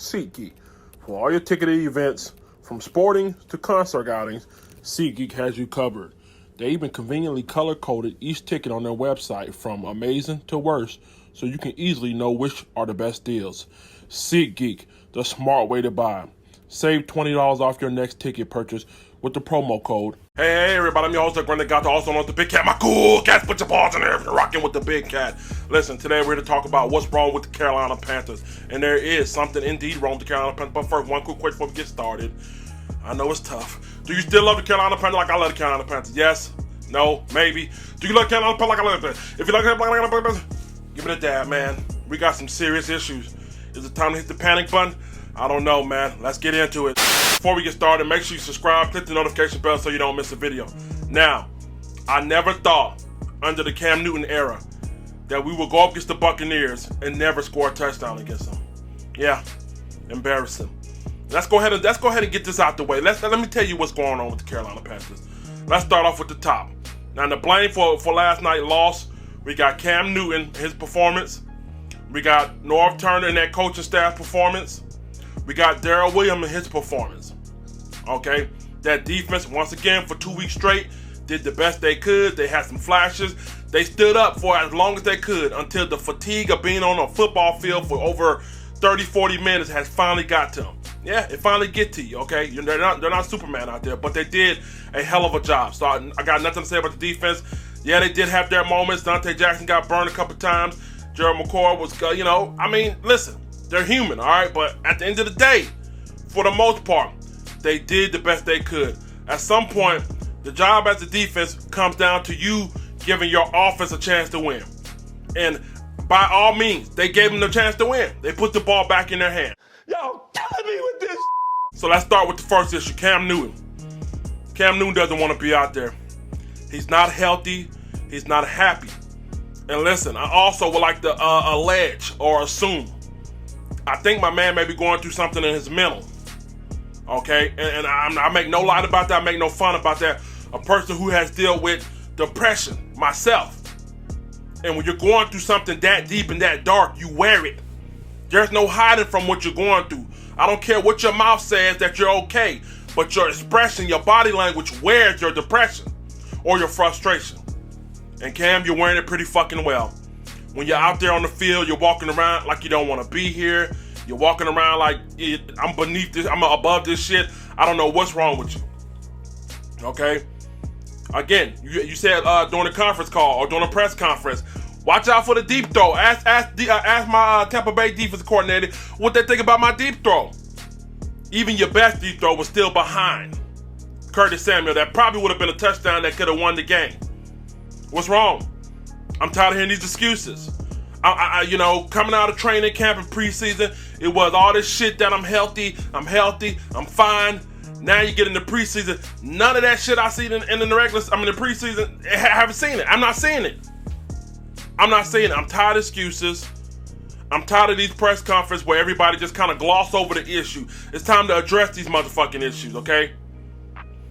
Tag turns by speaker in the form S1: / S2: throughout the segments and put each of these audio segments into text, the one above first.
S1: SeatGeek. For all your ticketed events, from sporting to concert outings, SeatGeek has you covered. They even conveniently color-coded each ticket on their website from amazing to worst, so you can easily know which are the best deals. SeatGeek, the smart way to buy. Save $20 off your next ticket purchase with the promo code. Hey everybody, I'm your host, the Got also known as the Big Cat. My cool cats, put your paws in there if you're rocking with the Big Cat. Listen, today we're here to talk about what's wrong with the Carolina Panthers. And there is something indeed wrong with the Carolina Panthers. But first, one quick question before we get started. I know it's tough. Do you still love the Carolina Panthers like I love the Carolina Panthers? Yes? No? Maybe? Do you love the Carolina Panthers like I love them? If you like the Carolina Panthers, give it a dab, man. We got some serious issues. Is it time to hit the panic button? I don't know, man. Let's get into it. Before we get started, make sure you subscribe, click the notification bell so you don't miss a video. Now, I never thought, under the Cam Newton era, that we would go up against the Buccaneers and never score a touchdown against them. Yeah, embarrassing. Let's go ahead and get this out the way. Let me tell you what's going on with the Carolina Panthers. Let's start off with the top. Now, the blame for last night's loss, we got Cam Newton, his performance. We got Norv Turner and that coaching staff performance. We got Darrell Williams and his performance. Okay? That defense, once again, for 2 weeks straight, did the best they could. They had some flashes. They stood up for as long as they could until the fatigue of being on a football field for over 30, 40 minutes has finally got to them. Yeah, it finally get to you, okay? They're not Superman out there, but they did a hell of a job. So I got nothing to say about the defense. Yeah, they did have their moments. Dante Jackson got burned a couple times. Gerald McCoy was, listen, they're human, all right? But at the end of the day, for the most part, they did the best they could. At some point, the job as a defense comes down to you giving your offense a chance to win. And by all means, they gave them the chance to win. They put the ball back in their hand. Y'all killing me with this. So let's start with the first issue, Cam Newton. Cam Newton doesn't want to be out there. He's not healthy. He's not happy. And listen, I also would like to allege or assume, I think my man may be going through something in his mental. Okay? And I make no light about that. I make no fun about that. A person who has dealt with depression, myself. And when you're going through something that deep and that dark, you wear it. There's no hiding from what you're going through. I don't care what your mouth says that you're okay, but your expression, your body language wears your depression or your frustration. And Cam, you're wearing it pretty fucking well. When you're out there on the field, you're walking around like you don't want to be here. You're walking around like, I'm beneath this, I'm above this shit. I don't know what's wrong with you. Okay? Again, you said during the conference call or during a press conference, watch out for the deep throw. Ask my Tampa Bay defense coordinator what they think about my deep throw. Even your best deep throw was still behind Curtis Samuel. That probably would have been a touchdown that could have won the game. What's wrong? I'm tired of hearing these excuses. Coming out of training camp and preseason, it was all this shit that I'm healthy, I'm fine. Now you get in the preseason, none of that shit I see in the preseason, I haven't seen it. I'm not seeing it. I'm tired of excuses. I'm tired of these press conferences where everybody just kind of gloss over the issue. It's time to address these motherfucking issues, okay?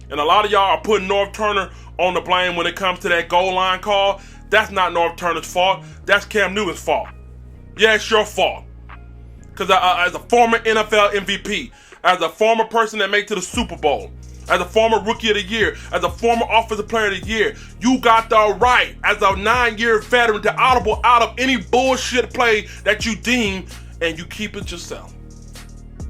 S1: And a lot of y'all are putting Norv Turner on the blame when it comes to that goal line call. That's not Norv Turner's fault. That's Cam Newton's fault. Yeah, it's your fault. Because as a former NFL MVP, as a former person that made it to the Super Bowl, as a former Rookie of the Year, as a former Offensive Player of the Year, you got the right, as a 9-year veteran, to audible out of any bullshit play that you deem, and you keep it yourself.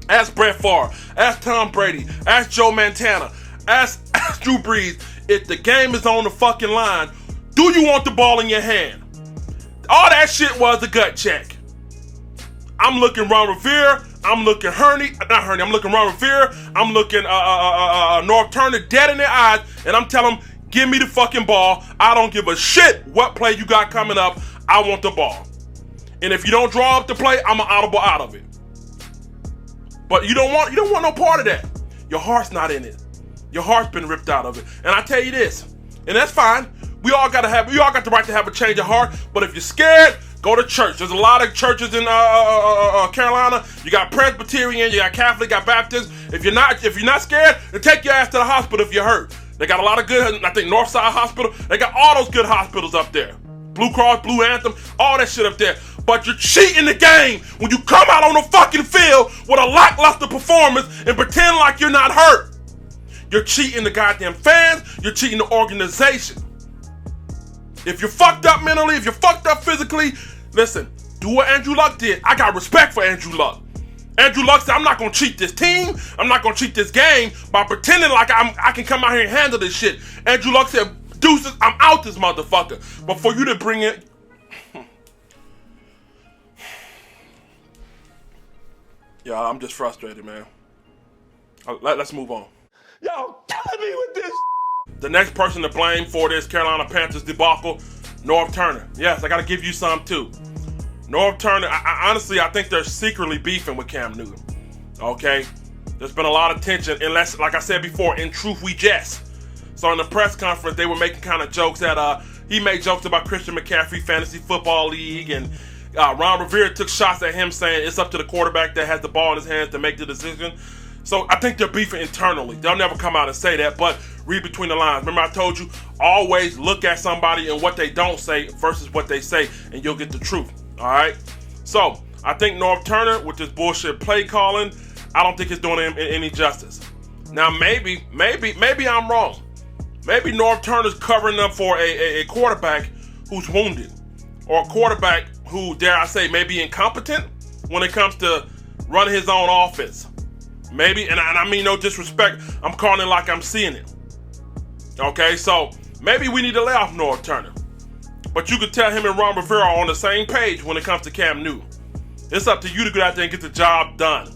S1: Ask Brett Favre, ask Tom Brady, ask Joe Montana, ask Drew Brees. If the game is on the fucking line, do you want the ball in your hand? All that shit was a gut check. I'm looking Ron Rivera. I'm looking I'm looking Ron Rivera. I'm looking Norv Turner dead in their eyes, and I'm telling them, give me the fucking ball. I don't give a shit what play you got coming up. I want the ball. And if you don't draw up the play, I'm an audible out of it. But you don't want no part of that. Your heart's not in it. Your heart's been ripped out of it. And I tell you this, and that's fine. We all got the right to have a change of heart. But if you're scared, go to church. There's a lot of churches in Carolina. You got Presbyterian, you got Catholic, you got Baptist. If you're not scared, then take your ass to the hospital if you're hurt. They got a lot of good. I think Northside Hospital. They got all those good hospitals up there. Blue Cross, Blue Anthem, all that shit up there. But you're cheating the game when you come out on the fucking field with a lackluster performance and pretend like you're not hurt. You're cheating the goddamn fans. You're cheating the organization. If you're fucked up mentally, if you're fucked up physically, listen, do what Andrew Luck did. I got respect for Andrew Luck. Andrew Luck said, I'm not going to cheat this team. I'm not going to cheat this game by pretending like I can come out here and handle this shit. Andrew Luck said, deuces, I'm out this motherfucker. But for you to bring it... Yeah, I'm just frustrated, man. Let's move on. Y'all killing me with this. The next person to blame for this Carolina Panthers debacle, Norv Turner. Yes, I got to give you some too. Norv Turner, honestly, I think they're secretly beefing with Cam Newton. Okay? There's been a lot of tension, unless, like I said before, in truth we jest. So in the press conference, they were making kind of jokes that he made jokes about Christian McCaffrey Fantasy Football League, and Ron Rivera took shots at him saying it's up to the quarterback that has the ball in his hands to make the decision. So I think they're beefing internally. They'll never come out and say that, but read between the lines. Remember I told you, always look at somebody and what they don't say versus what they say, and you'll get the truth. All right? So I think Norv Turner, with this bullshit play calling, I don't think it's doing him any justice. Now maybe I'm wrong. Maybe Norv Turner's covering up for a quarterback who's wounded, or a quarterback who, dare I say, may be incompetent when it comes to running his own offense. Maybe, and I mean no disrespect, I'm calling it like I'm seeing it. Okay, so maybe we need to lay off Norv Turner. But you could tell him and Ron Rivera are on the same page when it comes to Cam Newton. It's up to you to go out there and get the job done.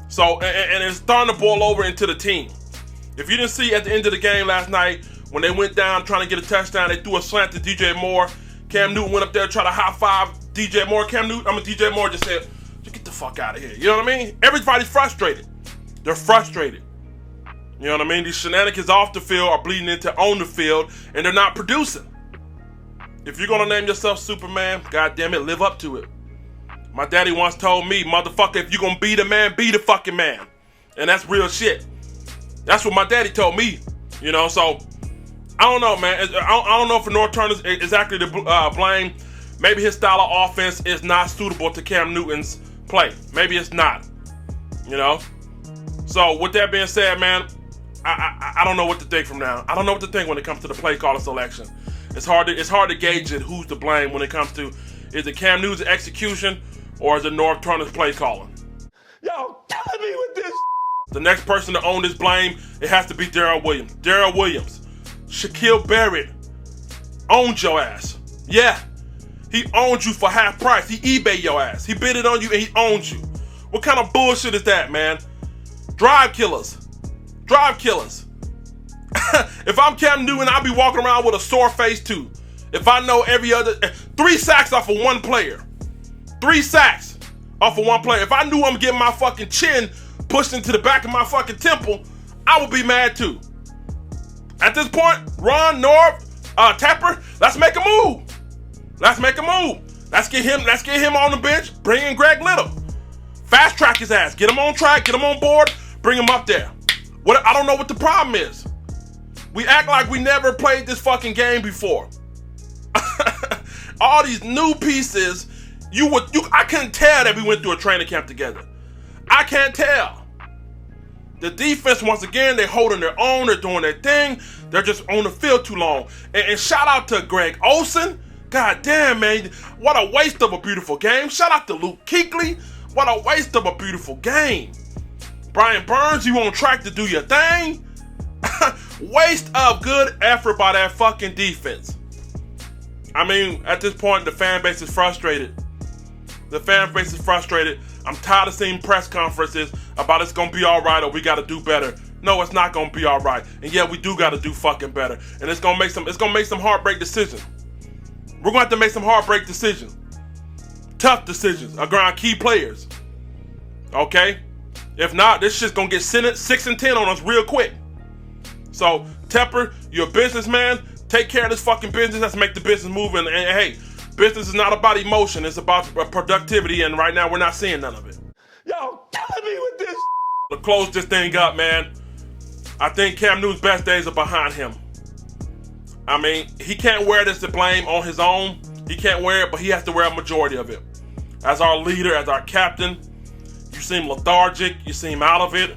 S1: So, and it's starting to boil over into the team. If you didn't see at the end of the game last night, when they went down trying to get a touchdown, they threw a slant to DJ Moore. Cam Newton went up there, tried to high-five DJ Moore. DJ Moore just said, get the fuck out of here. You know what I mean? Everybody's frustrated. They're frustrated. You know what I mean? These shenanigans off the field are bleeding into on the field, and they're not producing. If you're gonna name yourself Superman, goddamn it, live up to it. My daddy once told me, motherfucker, if you're gonna be the man, be the fucking man. And that's real shit. That's what my daddy told me. You know, so I don't know, man. I don't know if Norv Turner's exactly to blame. Maybe his style of offense is not suitable to Cam Newton's play. Maybe it's not. You know? So with that being said, man, I don't know what to think from now. I don't know what to think when it comes to the play caller selection. It's hard to gauge it who's to blame when it comes to, is it Cam Newton's execution or is it Norv Turner's play calling? Y'all killing me with this. The next person to own this blame, it has to be Darrell Williams. Darrell Williams. Shaquille Barrett owned your ass. Yeah. He owned you for half price. He eBay your ass. He bid it on you and he owned you. What kind of bullshit is that, man? Drive killers. Drive killers. If I'm Cam Newton, I'll be walking around with a sore face too. If I know every other... 3 sacks off of one player. 3 sacks off of one player. If I knew I'm getting my fucking chin pushed into the back of my fucking temple, I would be mad too. At this point, Ron, Norv, Tepper, let's make a move. Let's make a move. Let's get him on the bench. Bring in Greg Little. Fast track his ass. Get him on track. Get him on board. Bring him up there. I don't know what the problem is. We act like we never played this fucking game before. All these new pieces, I couldn't tell that we went through a training camp together. I can't tell. The defense, once again, they're holding their own. They're doing their thing. They're just on the field too long. And shout out to Greg Olsen. God damn, man. What a waste of a beautiful game. Shout out to Luke Kuechly. What a waste of a beautiful game. Brian Burns, you on track to do your thing. Waste of good effort by that fucking defense. I mean, at this point, the fan base is frustrated. The fan base is frustrated. I'm tired of seeing press conferences about it's going to be all right or we got to do better. No, it's not going to be all right. And yeah, we do got to do fucking better. And it's going to make some heartbreak decisions. We're going to have to make some heartbreak decisions. Tough decisions around key players. Okay? If not, this shit's going to get 6 and 10 on us real quick. So, Tepper, you're a businessman. Take care of this fucking business. Let's make the business move. And hey, business is not about emotion. It's about productivity. And right now, we're not seeing none of it. Y'all killing me with this. To close this thing up, man, I think Cam Newton's best days are behind him. I mean, he can't wear this to blame on his own. He can't wear it, but he has to wear a majority of it. As our leader, as our captain, you seem lethargic. You seem out of it.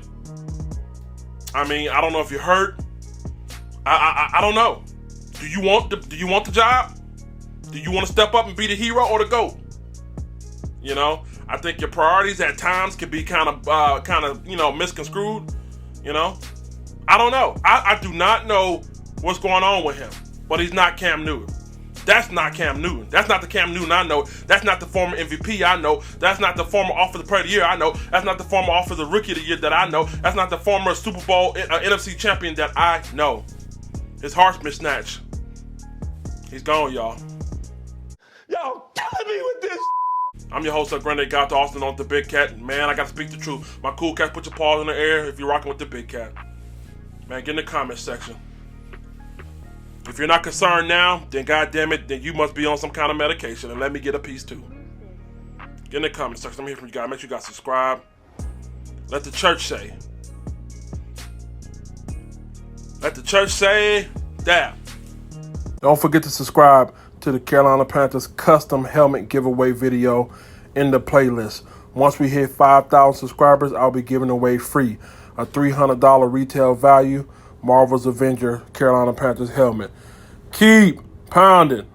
S1: I mean, I don't know if you're hurt. I don't know. Do you want the job? Do you want to step up and be the hero or the GOAT? You know, I think your priorities at times can be kind of misconstrued. You know, I don't know. I do not know what's going on with him, but he's not Cam Newton. That's not Cam Newton. That's not the Cam Newton I know. That's not the former MVP I know. That's not the former Offensive Player of the Year I know. That's not the former Offensive Rookie of the Year that I know. That's not the former Super Bowl NFC champion that I know. His heart's been snatched. He's gone, y'all. Y'all killing me with this. I'm your host, Grenade Gato Austin on the Big Cat. Man, I gotta speak the truth. My cool cats, put your paws in the air if you're rocking with the Big Cat. Man, get in the comment section. If you're not concerned now, then goddammit, then you must be on some kind of medication, and let me get a piece too. Get in the comment section. Let me hear from you guys. Make sure you guys subscribe. Let the church say. Let the church say that. Don't forget to subscribe to the Carolina Panthers custom helmet giveaway video in the playlist. Once we hit 5,000 subscribers, I'll be giving away free a $300 retail value Marvel's Avenger Carolina Panthers helmet. Keep pounding.